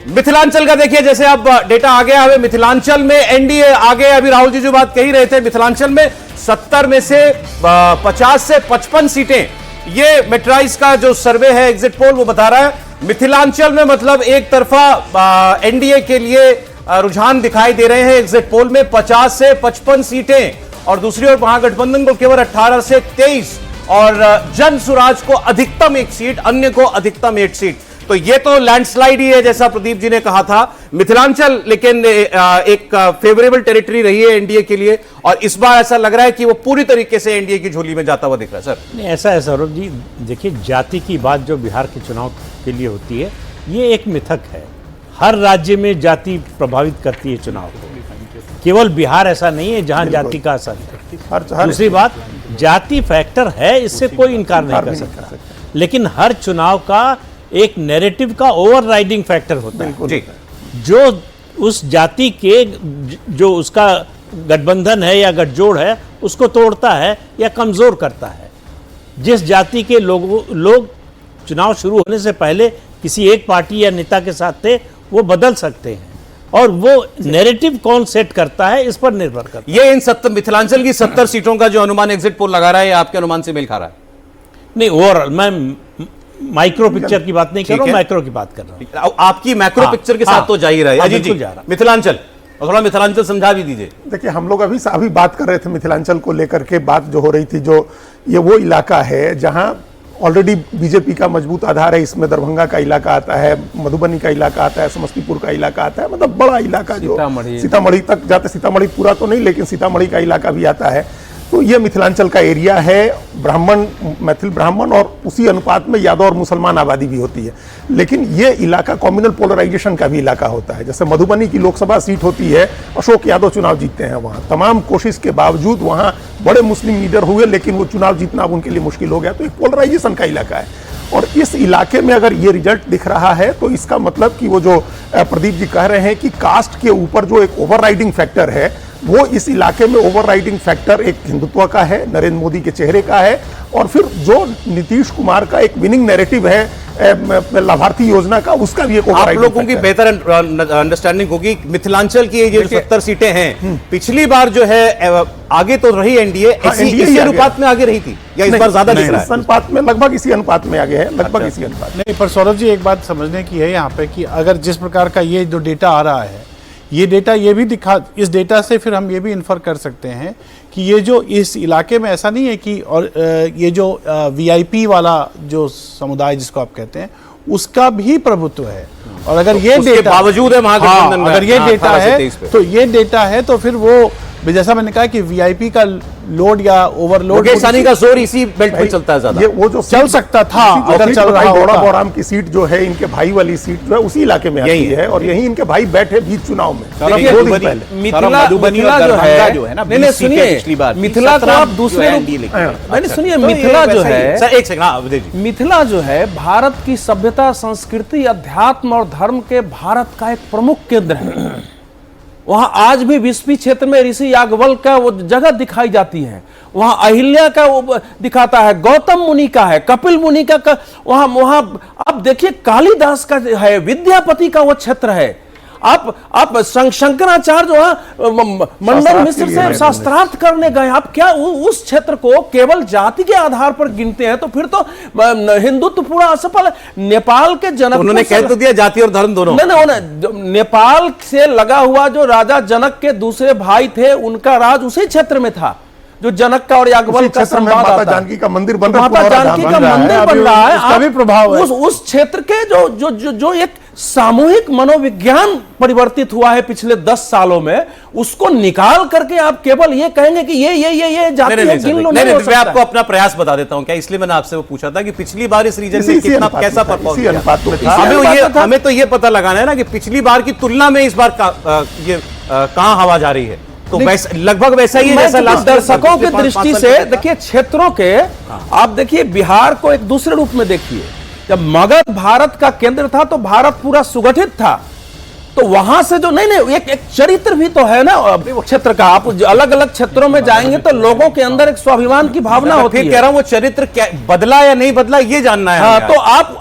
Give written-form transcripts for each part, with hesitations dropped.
मिथिलांचल का देखिए, जैसे अब डेटा आ गया है मिथिलांचल में एनडीए आगे। अभी राहुल जी जो बात कही रहे थे, मिथिलांचल में 70 में से 50 से 55 सीटें, ये मेट्राइज का जो सर्वे है एग्जिट पोल वो बता रहा है मिथिलांचल में, मतलब एक तरफा एनडीए के लिए रुझान दिखाई दे रहे हैं एग्जिट पोल में 50 से 55 सीटें, और दूसरी ओर महागठबंधन को केवल 18 से 23 और जन स्वराज को अधिकतम 1 सीट, अन्य को अधिकतम 8 सीट। तो ये तो लैंडस्लाइड ही है जैसा प्रदीप जी ने कहा था। मिथिलांचल लेकिन एक फेवरेबल टेरिटरी रही है एनडीए के लिए, और इस बार ऐसा लग रहा है कि वो पूरी तरीके से एनडीए की झोली में जाता हुआ दिख रहा है। सर नहीं, ऐसा है सौरभ जी, देखिए जाति की बात जो बिहार के चुनाव के लिए होती है, ये एक मिथक है। हर राज्य में जाति प्रभावित करती है चुनाव को, केवल बिहार ऐसा नहीं है जहां जाति का असर है। दूसरी बात, जाति फैक्टर है, इससे कोई इनकार नहीं कर सकता, लेकिन हर चुनाव का एक नैरेटिव का ओवरराइडिंग फैक्टर होता है जो उस जाति के जो उसका गठबंधन है या गठजोड़ है उसको तोड़ता है या कमजोर करता है। जिस जाति के लोग चुनाव शुरू होने से पहले किसी एक पार्टी या नेता के साथ थे, वो बदल सकते हैं, और वो नैरेटिव कौन सेट करता है इस पर निर्भर करता है। ये इन मिथिलांचल की 70 सीटों का जो अनुमान एग्जिट पोल लगा रहा है, आपके अनुमान से मेल खा रहा है? नहीं, ओवरऑल मैं माइक्रो पिक्चर की बात नहीं कर रहा हूं, मैक्रो की बात कर रहा हूं। आपकी मैक्रो पिक्चर के साथ तो जा ही रहा है। अजीत जी, मिथिलांचल, और थोड़ा मिथिलांचल समझा भी दीजिए। देखिए, हम लोग अभी बात कर रहे थे मिथिलांचल को लेकर के, बात जो हो रही थी, जो ये वो इलाका है जहां ऑलरेडी बीजेपी का मजबूत आधार है। इसमें दरभंगा का इलाका आता है, मधुबनी का इलाका आता है, समस्तीपुर का इलाका आता है, मतलब बड़ा इलाका जो सीतामढ़ी तक जाते, सीतामढ़ी पूरा तो नहीं लेकिन सीतामढ़ी का इलाका भी आता है। तो ये मिथिलांचल का एरिया है, ब्राह्मण, मैथिल ब्राह्मण और उसी अनुपात में यादव और मुसलमान आबादी भी होती है। लेकिन ये इलाका कम्युनल पोलराइजेशन का भी इलाका होता है। जैसे मधुबनी की लोकसभा सीट होती है, अशोक यादव चुनाव जीतते हैं वहाँ, तमाम कोशिश के बावजूद वहाँ बड़े मुस्लिम लीडर हुए, लेकिन वो चुनाव जीतना अब उनके लिए मुश्किल हो गया। तो एक पोलराइजेशन का इलाका है, और इस इलाके में अगर ये रिजल्ट दिख रहा है तो इसका मतलब कि वो जो प्रदीप जी कह रहे हैं कि कास्ट के ऊपर जो एक ओवरराइडिंग फैक्टर है, वो इस इलाके में ओवरराइडिंग फैक्टर एक हिंदुत्व का है, नरेंद्र मोदी के चेहरे का है, और फिर जो नीतीश कुमार का एक विनिंग नैरेटिव है लाभार्थी योजना का, उसका भी एक आप लोगों की बेहतर अंडरस्टैंडिंग होगी। मिथिलांचल की ये 70 सीटें हैं, पिछली बार जो है आगे तो रही एनडीए, इसी अनुपात में आगे रही थी, या इस बार ज्यादा दिख रहा है? अनुपात में लगभग इसी अनुपात में आगे है, लगभग इसी अनुपात। नहीं, पर सौरभ जी एक बात समझने की है यहाँ पे कि अगर जिस प्रकार का ये जो डेटा आ रहा है, ये डेटा ये भी इस डेटा से फिर हम ये भी इन्फर कर सकते हैं कि ये जो इस इलाके में ऐसा नहीं है कि, और ये जो वीआईपी वाला जो समुदाय जिसको आप कहते हैं, उसका भी प्रभुत्व है। और अगर ये डेटा बावजूद है महागठबंधन में, अगर ये डेटा है तो ये डेटा है, तो फिर वो जैसा मैंने कहा कि वीआईपी का लोड या ओवरलोड का जोर इसी बेल्ट पे चलता है ज्यादा। ये वो जो चल सकता था अगर चल रहा होता। बोराम की सीट जो है, इनके भाई वाली सीट जो है उसी इलाके में आती है, और यहीं इनके भाई बैठे बीच चुनाव में। मिथिला जो है ना, नहीं सुनिए, मिथिला को आप दूसरे मैंने सुनिए, मिथिला जो है, सर एक सेकंड, मिथिला जो है भारत की सभ्यता, संस्कृति, अध्यात्म और धर्म के भारत का एक प्रमुख केंद्र है। वहां आज भी विस्पी क्षेत्र में ऋषि याज्ञवल्क्य का वो जगह दिखाई जाती है, वहां अहिल्या का वो दिखाता है, गौतम मुनि का है, कपिल मुनि का वहां अब देखिए कालिदास का है, विद्यापति का वो क्षेत्र है। आप शंकराचार्य जो है मंडन मिश्र से शास्त्रार्थ करने गए, आप क्या उस क्षेत्र को केवल जाति के आधार पर गिनते हैं? तो फिर तो हिंदुत्व पूरा असफल है। नेपाल के जनक, उन्होंने कह तो दिया जाति और धर्म दोनों। नहीं, नेपाल से लगा हुआ जो राजा जनक के दूसरे भाई थे, उनका राज उसी क्षेत्र में था जो जनक का और याज्ञवल्क्य का संवाद आता है। माता जानकी का मंदिर बन रहा है, माता जानकी का मंदिर बन रहा है, उसका भी प्रभाव है। उस क्षेत्र के जो एक सामूहिक मनोविज्ञान परिवर्तित हुआ है पिछले 10 सालों में, उसको निकाल करके आप केवल ये कहेंगे कि ये जाति है, गिन लो। नहीं, मैं आपको अपना प्रयास बता देता हूं क्या, इसलिए मैंने आपसे वो पूछा था कि पिछली बार इस रीजन में कितना कैसा परफॉर्म किया। हमें तो ये पता लगाना है ना कि पिछली बार की तुलना में इस बार कहां हवा जा रही है, तो लगभग वैसा ही है जैसा लास्ट। दर्शकों की दृष्टि से देखिए, क्षेत्रों के आप देखिए, बिहार को एक दूसरे रूप में देखिए। जब मगध भारत का केंद्र था तो भारत पूरा सुगठित था, तो वहां से जो नहीं एक चरित्र भी तो है ना क्षेत्र का। आप अलग अलग क्षेत्रों में जाएंगे तो लोगों के अंदर एक स्वाभिमान की भावना होती है। कह रहा हूं वो चरित्र क्या बदला या नहीं बदला ये जानना है। हाँ, तो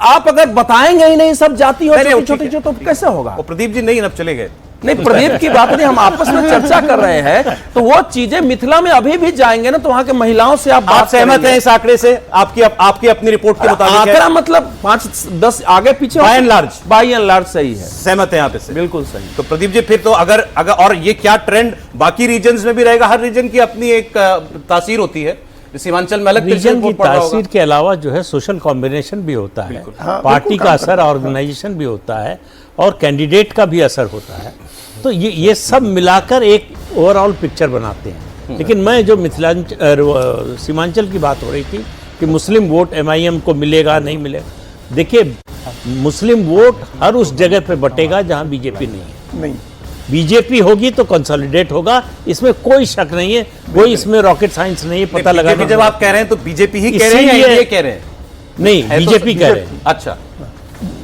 आप अगर बताएंगे ही नहीं सब जाति और छोटी छोटी तो कैसे होगा? प्रदीप जी नहीं अब चले गए। नहीं, प्रदीप की बात नहीं, हम आपस में चर्चा कर रहे हैं। तो वो चीजें मिथिला में अभी भी जाएंगे ना तो वहां के महिलाओं से आप बात सहमत हैं इस आंकड़े से? आपकी अपनी रिपोर्ट के मुताबिक आंकड़ा मतलब 5-10 आगे पीछे बाय एंड लार्ज सही है। सहमत है यहाँ पे? बिल्कुल सही। तो प्रदीप जी फिर तो अगर और ये क्या ट्रेंड बाकी रीजन्स में भी रहेगा? हर रीजन की अपनी एक तासीर होती है। सीमांचल में अलग रीजन की तासीर के अलावा जो है सोशल कॉम्बिनेशन भी होता है, पार्टी का असर, ऑर्गेनाइजेशन भी होता है और कैंडिडेट का भी असर होता है। तो ये सब मिलाकर एक ओवरऑल पिक्चर बनाते हैं। लेकिन मैं जो सीमांचल की बात हो रही थी कि मुस्लिम वोट एमआईएम को मिलेगा नहीं मिलेगा, देखिए मुस्लिम वोट हर उस जगह पे बटेगा जहां बीजेपी नहीं है। बीजेपी होगी तो कंसोलिडेट होगा, इसमें कोई शक नहीं है, कोई इसमें रॉकेट साइंस नहीं है। पता लगा जब आप कह रहे हैं तो बीजेपी ही कह रहे हैं या ये कह रहे हैं? नहीं, बीजेपी कह रहे हैं। अच्छा,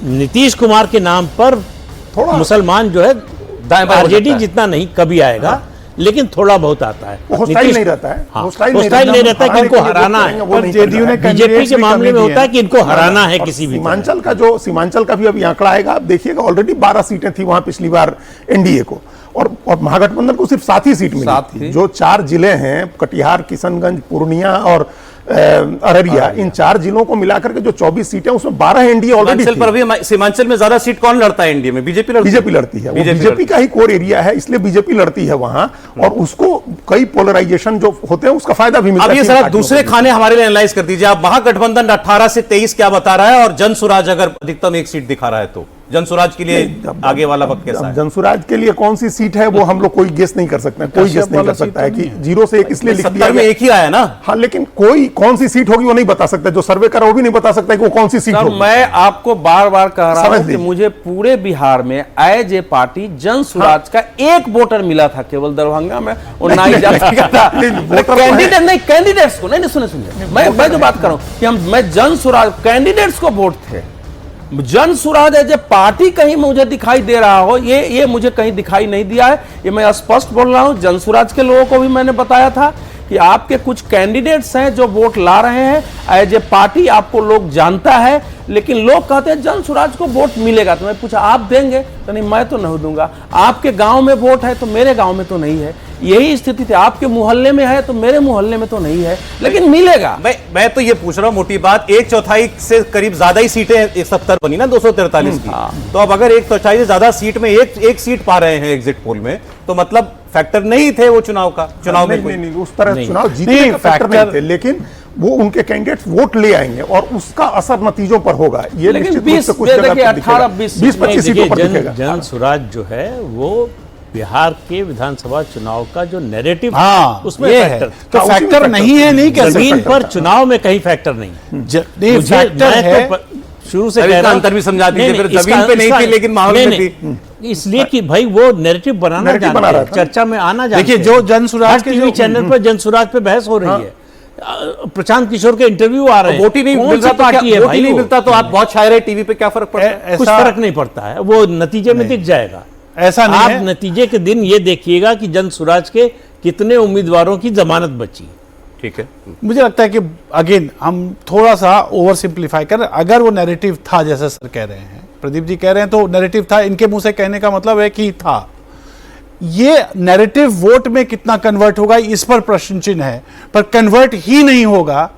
नीतीश कुमार के नाम पर थोड़ा मुसलमान जो है आरजेडी जितना नहीं कभी आएगा, लेकिन थोड़ा बहुत आता है। वो स्टाइल नहीं रहता है। हाँ, वो स्टाइल नहीं रहता कि इनको हराना है। जेडीयू ने बीजेपी के मामले में होता है कि इनको हराना है किसी भी। सीमांचल का भी अभी आंकड़ा आएगा, आप देखिएगा ऑलरेडी 12 सीटें थी वहां पिछली बार एनडीए को, और महागठबंधन को सिर्फ 7 ही सीट मिली थी। जो 4 जिले हैं, कटिहार, किशनगंज, पूर्णिया और अररिया, इन 4 जिलों को मिलाकर के जो 24 सीटें उसमें 12 एनडीए ऑलरेडी थी। पर अभी सीमांचल में ज्यादा सीट कौन लड़ता है एनडीए में? बीजेपी लड़ती है। बीजेपी का ही कोर एरिया है, इसलिए बीजेपी लड़ती है वहां, और उसको कई पोलराइजेशन जो होते हैं उसका फायदा भी मिलता है। अब ये सारा दूसरे खाने हमारे लिए एनालाइज कर दीजिए आप। महागठबंधन 18 से 23 क्या बता रहा है, और जनसुराज अगर अधिकतम 1 सीट दिखा रहा है तो जनसुराज के लिए आगे वाला वक्त कैसा है? जनसुराज के लिए कौन सी सीट है वो हम लोग कोई गेस नहीं कर सकते हैं। कोई गेस नहीं कर सकता है कि 0 से 1 इसलिए लिख दिया में एक ही आया ना। हाँ, लेकिन कोई कौन सी सीट होगी वो नहीं बता सकता। जो सर्वे करा वो भी नहीं बता सकता कि वो कौन सी सीट होगी। मैं आपको बार बार कह रहा हूं कि मुझे पूरे बिहार में एज ए पार्टी जनसुराज का एक वोटर मिला था, केवल दरभंगा में, और ना ही जाति का था। कैंडिडेट्स को नहीं सुने मैं जो बात कर रहा हूं कि मैं जनसुराज कैंडिडेट्स को वोट थे। जनसुराज एज ए पार्टी कहीं मुझे दिखाई दे रहा हो, ये मुझे कहीं दिखाई नहीं दिया है। ये मैं स्पष्ट बोल रहा हूं। जनसुराज के लोगों को भी मैंने बताया था कि आपके कुछ कैंडिडेट्स हैं जो वोट ला रहे हैं, एज ए पार्टी आपको लोग जानता है, लेकिन लोग कहते हैं जनसुराज को वोट मिलेगा। तो मैं पूछा आप देंगे? तो नहीं, मैं तो नहीं दूंगा। आपके गांव में वोट है तो मेरे गांव में तो नहीं है। यही स्थिति थी। आपके मोहल्ले में है तो मेरे मोहल्ले में तो नहीं है, लेकिन मिलेगा। मैं तो ये पूछ रहा हूं मोटी बात, 1/4 से करीब ज्यादा ही सीटें 70 बनी ना 243 की। तो अब अगर 1/4 से ज्यादा सीट में एक सीट पा रहे हैं एग्जिट पोल में, तो मतलब फैक्टर नहीं थे वो चुनाव में नहीं, उस तरह चुनाव जीतने का फैक्टर नहीं थे, लेकिन वो उनके कैंडिडेट्स वोट ले आएंगे और उसका असर नतीजों पर होगा। ये निश्चित रूप से कुछ 18-20-25 सीटों पर दिखेगा। जनसुराज जो है वो बिहार के विधानसभा चुनाव का जो नैरेटिव, उसमें फैक्टर तो फैक्टर नहीं है, नहीं कह सकते। जमीन पर चुनाव में कहीं फैक्टर नहीं फैक्टर है। शुरू से कह रहा अंतर भी समझा दीजिए। फिर जमीन पे नहीं थी लेकिन माहौल में थी, इसलिए कि भाई वो नैरेटिव बनाना जानते हैं, चर्चा में आना जानते हैं। देखिए जो जनसुराज के टीवी चैनल पर जनसुराज पे बहस हो रही है, प्रशांत किशोर के इंटरव्यू आ रहे हैं। वोट ही नहीं मिलता तो आप बहुत शायर है, टीवी पे क्या फर्क पड़ता है? कुछ फर्क नहीं पड़ता है, वो नतीजे में दिख जाएगा। ऐसा नहीं आप नतीजे के दिन ये देखिएगा कि जनसुराज के कितने उम्मीदवारों की जमानत बची। ठीक है, मुझे लगता है कि अगेन हम थोड़ा सा ओवर सिंप्लीफाई कर, अगर वो नैरेटिव था जैसे सर कह रहे हैं, प्रदीप जी कह रहे हैं, तो नैरेटिव था, इनके मुंह से कहने का मतलब है कि था। ये नैरेटिव वोट में कितना कन्वर्ट होगा इस पर प्रश्न चिन्ह है, पर कन्वर्ट ही नहीं होगा,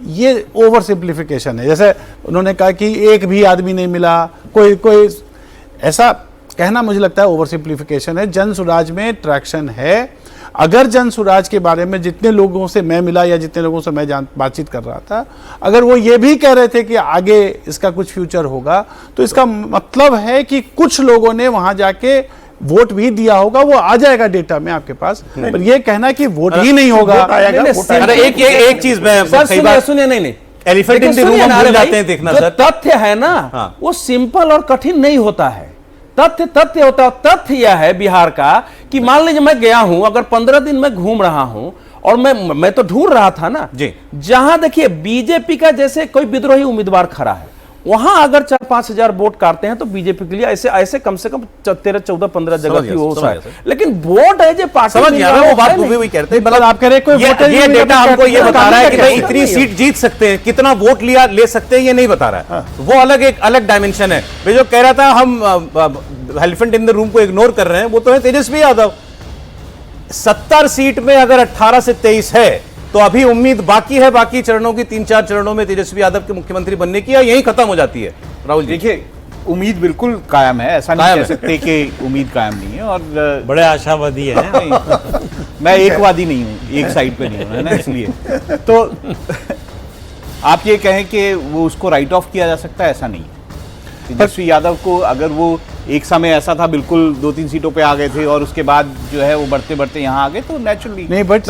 ये ओवर सिंप्लीफिकेशन है। जैसे उन्होंने कहा कि एक भी आदमी नहीं मिला, कोई ऐसा कहना मुझे लगता है ओवर सिंप्लीफिकेशन है। जनसुराज में ट्रैक्शन है। अगर जनसुराज के बारे में जितने लोगों से मैं मिला या जितने लोगों से मैं बातचीत कर रहा था, अगर वो ये भी कह रहे थे कि आगे इसका कुछ फ्यूचर होगा, तो इसका मतलब है कि कुछ लोगों ने वहां जाके वोट भी दिया होगा। वो आ जाएगा डेटा में आपके पास, पर ये कहना कि वोट ही नहीं होगा। एक चीज सुनिए, नहीं एलिफेंट इन द रूम भूल जाते हैं देखना सर। तथ्य है ना, वो सिंपल और कठिन नहीं होता है। तथ्य होता है। तथ्य यह है बिहार का कि मान लीजिए मैं गया हूं, अगर 15 दिन में घूम रहा हूं, और मैं तो ढूंढ रहा था ना जी, जहां देखिए बीजेपी का जैसे कोई विद्रोही उम्मीदवार खड़ा है, वहां अगर 4-5 हजार वोट काटते हैं तो बीजेपी के लिए ऐसे ऐसे कम से कम 13, 14, 15 जगह की हो सकता है। लेकिन वोट है जो पार्टी समझ गया वो बात भी कहते हैं, मतलब आप कह रहे कोई ये डेटा हमको ये बता रहा है कि भाई इतनी सीट जीत सकते हैं, कितना वोट लिया ले सकते हैं, ये नहीं बता रहा है। वो अलग एक अलग डायमेंशन है। मैं जो कह रहा था हम एलिफेंट इन द रूम को इग्नोर कर रहे हैं, वो तो है तेजस्वी यादव। 70 सीट में अगर 18 से 23 है तो अभी उम्मीद बाकी है, बाकी चरणों की 3-4 चरणों में तेजस्वी यादव के मुख्यमंत्री बनने की, या यहीं खत्म हो जाती है? राहुल जी, देखिए उम्मीद बिल्कुल कायम है, ऐसा नहीं कह सकते कि उम्मीद कायम नहीं है। और बड़े आशावादी हैं। मैं एकवादी नहीं हूं, एक साइड पे नहीं हूं, है ना, इसलिए तो आप ये कहें कि वो उसको राइट ऑफ किया जा सकता है, ऐसा नहीं है। तेजस्वी यादव को अगर वो एक समय ऐसा था बिल्कुल 2-3 सीटों पे आ गए थे और उसके बाद जो है वो बढ़ते बढ़ते यहाँ आ गए, तो नेचुरली नहीं, बट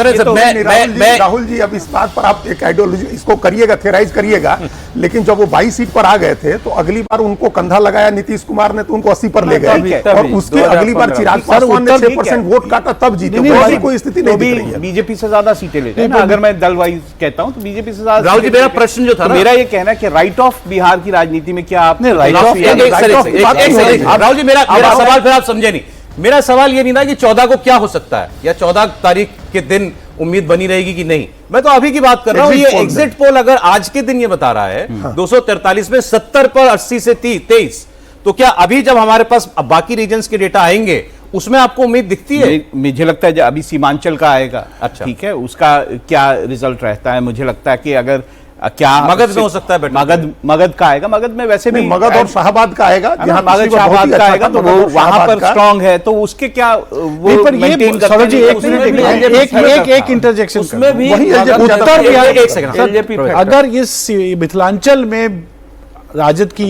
राहुल जी अब इस बात पर आप एक आइडियोलॉजी इसको करिएगा, थेराइज करिएगा, लेकिन जब वो 22 सीट पर आ गए थे तो अगली बार उनको कंधा लगाया नीतीश कुमार ने, तो उनको 80 पर ले गए, और उसके अगली बार चिराग पासवान ने 6% वोट काटा तब जीते। ऐसी कोई स्थिति नहीं दिख रही है। बीजेपी से ज्यादा सीटें लेते हैं ना, अगर मैं दल वाइज कहता हूँ तो बीजेपी से ज्यादा। राहुल जी, मेरा प्रश्न जो था, मेरा ये कहना है कि राइट ऑफ बिहार की राजनीति में क्या आपने राइट ऑफ राहुल जी, मेरा सवाल फिर आप समझे नहीं। मेरा सवाल ये नहीं था कि 14 को क्या हो सकता है या 14 तारीख के दिन उम्मीद बनी रहेगी कि नहीं। मैं तो अभी की बात कर रहा हूं। ये एग्जिट पोल अगर आज के दिन ये बता रहा है 243 में 70 पर 80 से 23, तो क्या अभी जब हमारे पास बाकी रीजन्स के डेटा आएंगे उसमें आपको उम्मीद दिखती है? मुझे लगता है अभी सीमांचल का आएगा, अच्छा ठीक है, उसका क्या रिजल्ट रहता है। मुझे लगता है कि अगर क्या मगध में हो सकता है, मगध का आएगा, मगध में वैसे भी मगध और शाहबाद का आएगा, जहां मगध शाहबाद का आएगा तो वो वहां पर स्ट्रांग है, तो उसके क्या वो पर ये एक इंटरजेक्शन उसमें भी उत्तर बिहार, एक सेकंड, अगर इस मिथिलांचल में राजद की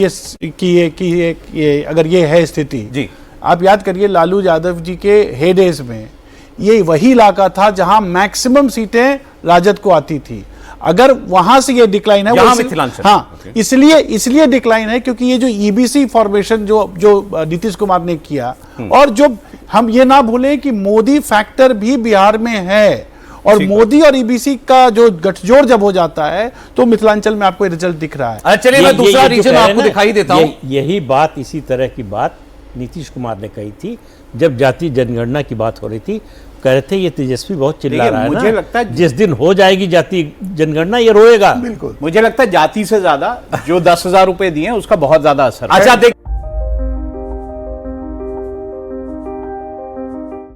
ये अगर ये है स्थिति जी, आप याद करिए लालू यादव जी के हेडेज में ये वही इलाका था जहां मैक्सिमम सीटें राजद को आती थी। अगर वहां से ये डिक्लाइन है, हाँ, इसलिए डिक्लाइन है क्योंकि ये जो ईबीसी फॉर्मेशन जो नीतीश कुमार ने किया, और जो हम ये ना भूलें कि मोदी फैक्टर भी बिहार में है, और मोदी और ईबीसी का जो गठजोड़ जब हो जाता है तो मिथिलांचल में आपको रिजल्ट दिख रहा है। चलिए मैं दूसरा रीजन आपको दिखाई देता हूं। यही बात, इसी तरह की बात नीतीश कुमार ने कही थी जब जाति जनगणना की बात हो रही थी। कह रहे थे ये तेजस्वी बहुत चिल्ला रहा है, मुझे लगता है जिस दिन हो जाएगी जाति जनगणना ये रोएगा। बिल्कुल, मुझे लगता है जाति से ज्यादा जो 10,000 रुपए दिए उसका बहुत ज्यादा असर। अच्छा,